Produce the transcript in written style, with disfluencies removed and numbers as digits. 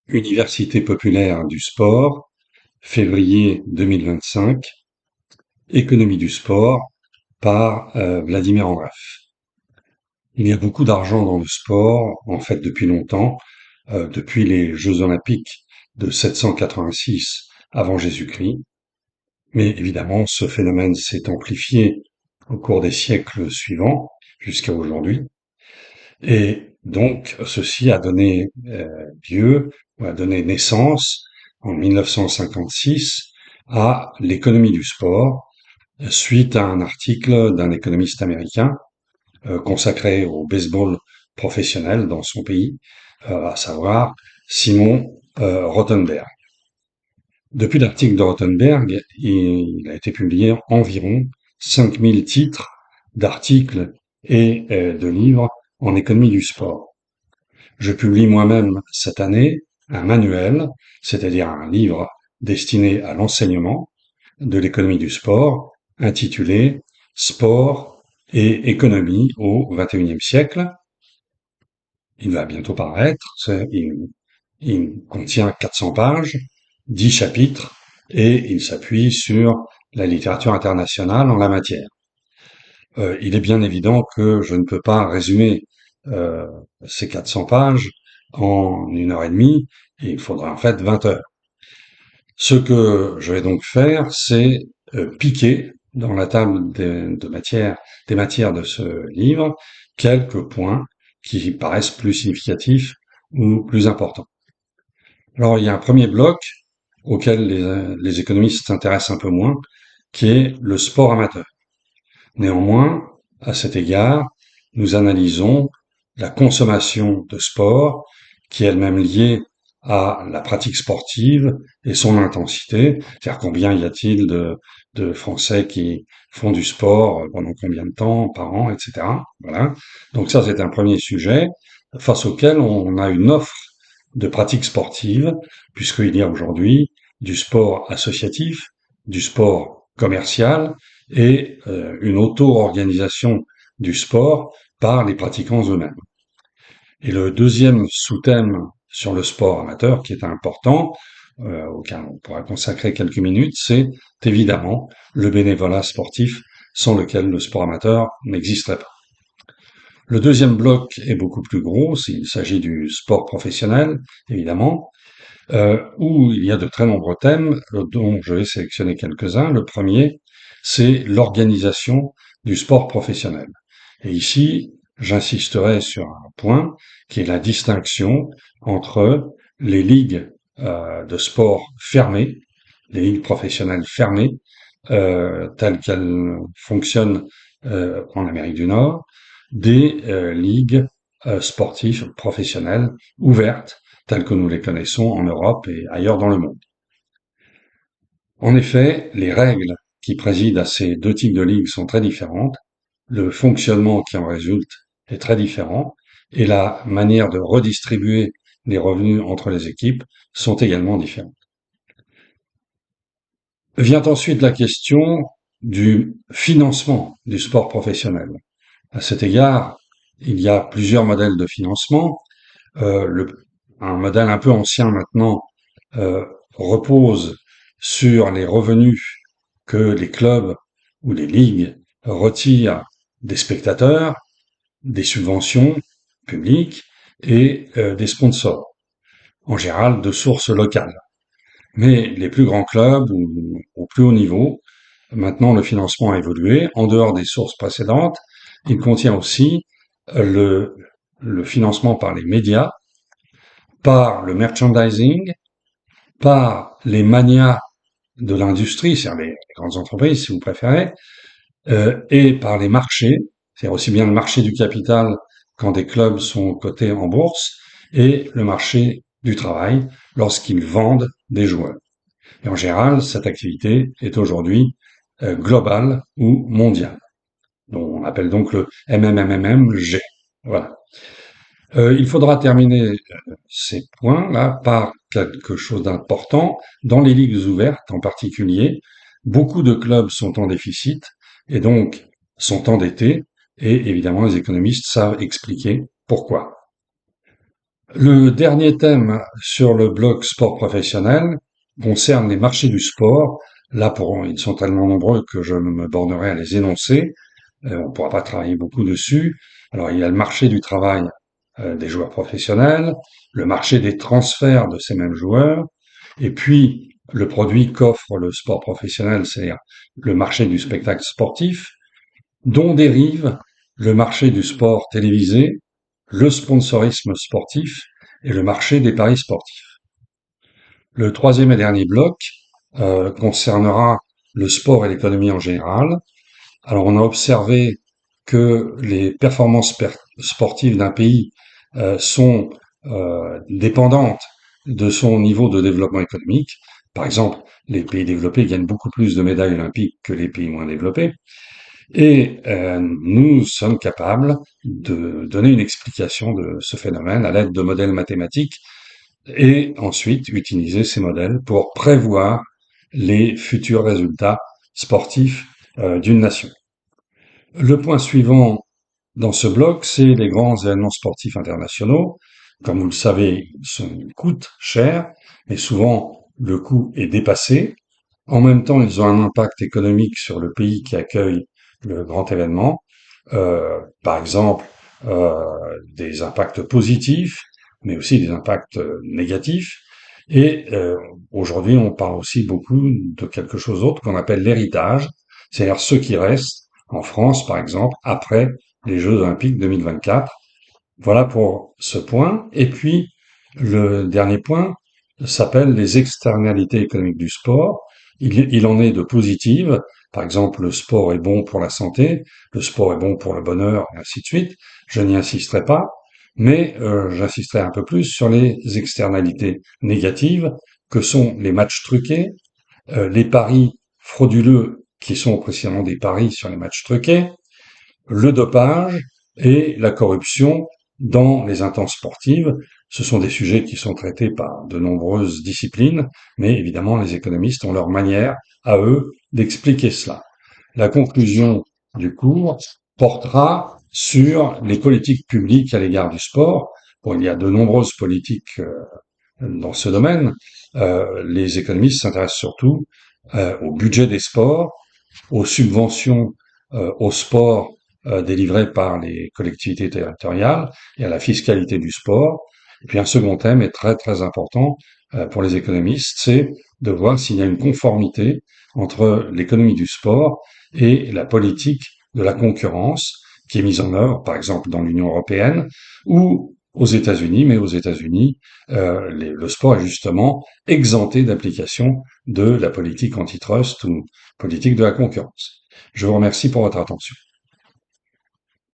Université populaire du sport, février 2025, Économie du sport par Vladimir Andraff. Il y a beaucoup d'argent dans le sport, en fait depuis longtemps, depuis les Jeux olympiques de 786 avant Jésus-Christ. Mais évidemment, ce phénomène s'est amplifié au cours des siècles suivants, jusqu'à aujourd'hui. Et donc, ceci a donné lieu, ou a donné naissance, en 1956, à l'économie du sport, suite à un article d'un économiste américain consacré au baseball professionnel dans son pays, à savoir Simon Rothenberg. Depuis l'article de Rothenberg, il a été publié environ 5000 titres d'articles et de livres en économie du sport. Je publie moi-même cette année un manuel, c'est-à-dire un livre destiné à l'enseignement de l'économie du sport, intitulé Sport et économie au XXIe siècle. Il va bientôt paraître, il contient 400 pages, 10 chapitres, et il s'appuie sur la littérature internationale en la matière. Il est bien évident que je ne peux pas résumer euh, ces 400 pages en 1 heure et demie, et il faudra en fait 20 heures. Ce que je vais donc faire, c'est piquer dans la table des matières de ce livre quelques points qui paraissent plus significatifs ou plus importants. Alors, il y a un premier bloc auquel les économistes s'intéressent un peu moins, qui est le sport amateur. Néanmoins, à cet égard, nous analysons la consommation de sport, qui est elle-même liée à la pratique sportive et son intensité, c'est-à-dire combien y a-t-il de Français qui font du sport pendant combien de temps par an, etc. Voilà. Donc ça, c'est un premier sujet face auquel on a une offre de pratique sportive, puisqu'il y a aujourd'hui du sport associatif, du sport commercial et une auto-organisation du sport par les pratiquants eux-mêmes. Et le deuxième sous-thème sur le sport amateur, qui est important, auquel on pourra consacrer quelques minutes, c'est évidemment le bénévolat sportif, sans lequel le sport amateur n'existerait pas. Le deuxième bloc est beaucoup plus gros, il s'agit du sport professionnel, évidemment, où il y a de très nombreux thèmes, dont je vais sélectionner quelques-uns. Le premier, c'est l'organisation du sport professionnel. Et ici, j'insisterai sur un point qui est la distinction entre les ligues de sport fermées, les ligues professionnelles fermées, telles qu'elles fonctionnent en Amérique du Nord, des ligues sportives professionnelles ouvertes, telles que nous les connaissons en Europe et ailleurs dans le monde. En effet, les règles qui président à ces deux types de ligues sont très différentes, le fonctionnement qui en résulte est très différent, et la manière de redistribuer les revenus entre les équipes sont également différentes. Vient ensuite la question du financement du sport professionnel. À cet égard, il y a plusieurs modèles de financement. Un modèle un peu ancien maintenant repose sur les revenus que les clubs ou les ligues retirent des spectateurs, des subventions publiques et des sponsors, en général de sources locales. Mais les plus grands clubs ou au plus haut niveau, maintenant le financement a évolué. En dehors des sources précédentes, il contient aussi le financement par les médias, par le merchandising, par les manias de l'industrie, c'est-à-dire les grandes entreprises si vous préférez, et par les marchés, c'est-à-dire aussi bien le marché du capital quand des clubs sont cotés en bourse, et le marché du travail lorsqu'ils vendent des joueurs. Et en général, cette activité est aujourd'hui globale ou mondiale. On appelle donc le MMMMG. Voilà. Il faudra terminer ces points-là par quelque chose d'important. Dans les ligues ouvertes en particulier, beaucoup de clubs sont en déficit et donc sont endettés et évidemment les économistes savent expliquer pourquoi. Le dernier thème sur le blog sport professionnel concerne les marchés du sport. Là, ils sont tellement nombreux que je me bornerai à les énoncer. On ne pourra pas travailler beaucoup dessus. Alors, il y a le marché du travail des joueurs professionnels, le marché des transferts de ces mêmes joueurs, et puis le produit qu'offre le sport professionnel, c'est-à-dire le marché du spectacle sportif, dont dérive le marché du sport télévisé, le sponsorisme sportif et le marché des paris sportifs. Le troisième et dernier bloc concernera le sport et l'économie en général. Alors on a observé que les performances sportives d'un pays sont dépendantes de son niveau de développement économique. Par exemple, les pays développés gagnent beaucoup plus de médailles olympiques que les pays moins développés. Et nous sommes capables de donner une explication de ce phénomène à l'aide de modèles mathématiques et ensuite utiliser ces modèles pour prévoir les futurs résultats sportifs d'une nation. Le point suivant dans ce bloc, c'est les grands événements sportifs internationaux. Comme vous le savez, ils coûtent cher, mais souvent le coût est dépassé. En même temps, ils ont un impact économique sur le pays qui accueille le grand événement. Par exemple, euh, des impacts positifs, mais aussi des impacts négatifs. Et aujourd'hui, on parle aussi beaucoup de quelque chose d'autre qu'on appelle l'héritage, c'est-à-dire ceux qui restent en France, par exemple, après les Jeux Olympiques 2024. Voilà pour ce point. Et puis, le dernier point s'appelle les externalités économiques du sport. Il en est de positives. Par exemple, le sport est bon pour la santé, le sport est bon pour le bonheur, et ainsi de suite. Je n'y insisterai pas, mais j'insisterai un peu plus sur les externalités négatives, que sont les matchs truqués, les paris frauduleux, qui sont précisément des paris sur les matchs truqués, le dopage et la corruption dans les instances sportives. Ce sont des sujets qui sont traités par de nombreuses disciplines, mais évidemment les économistes ont leur manière à eux d'expliquer cela. La conclusion du cours portera sur les politiques publiques à l'égard du sport. Bon, il y a de nombreuses politiques dans ce domaine. Les économistes s'intéressent surtout au budget des sports, aux subventions au sport délivrées par les collectivités territoriales et à la fiscalité du sport. Et puis un second thème est très très important pour les économistes, c'est de voir s'il y a une conformité entre l'économie du sport et la politique de la concurrence qui est mise en œuvre, par exemple dans l'Union européenne ou aux États-Unis, mais aux États-Unis, le sport est justement exempté d'application de la politique antitrust ou politique de la concurrence. Je vous remercie pour votre attention.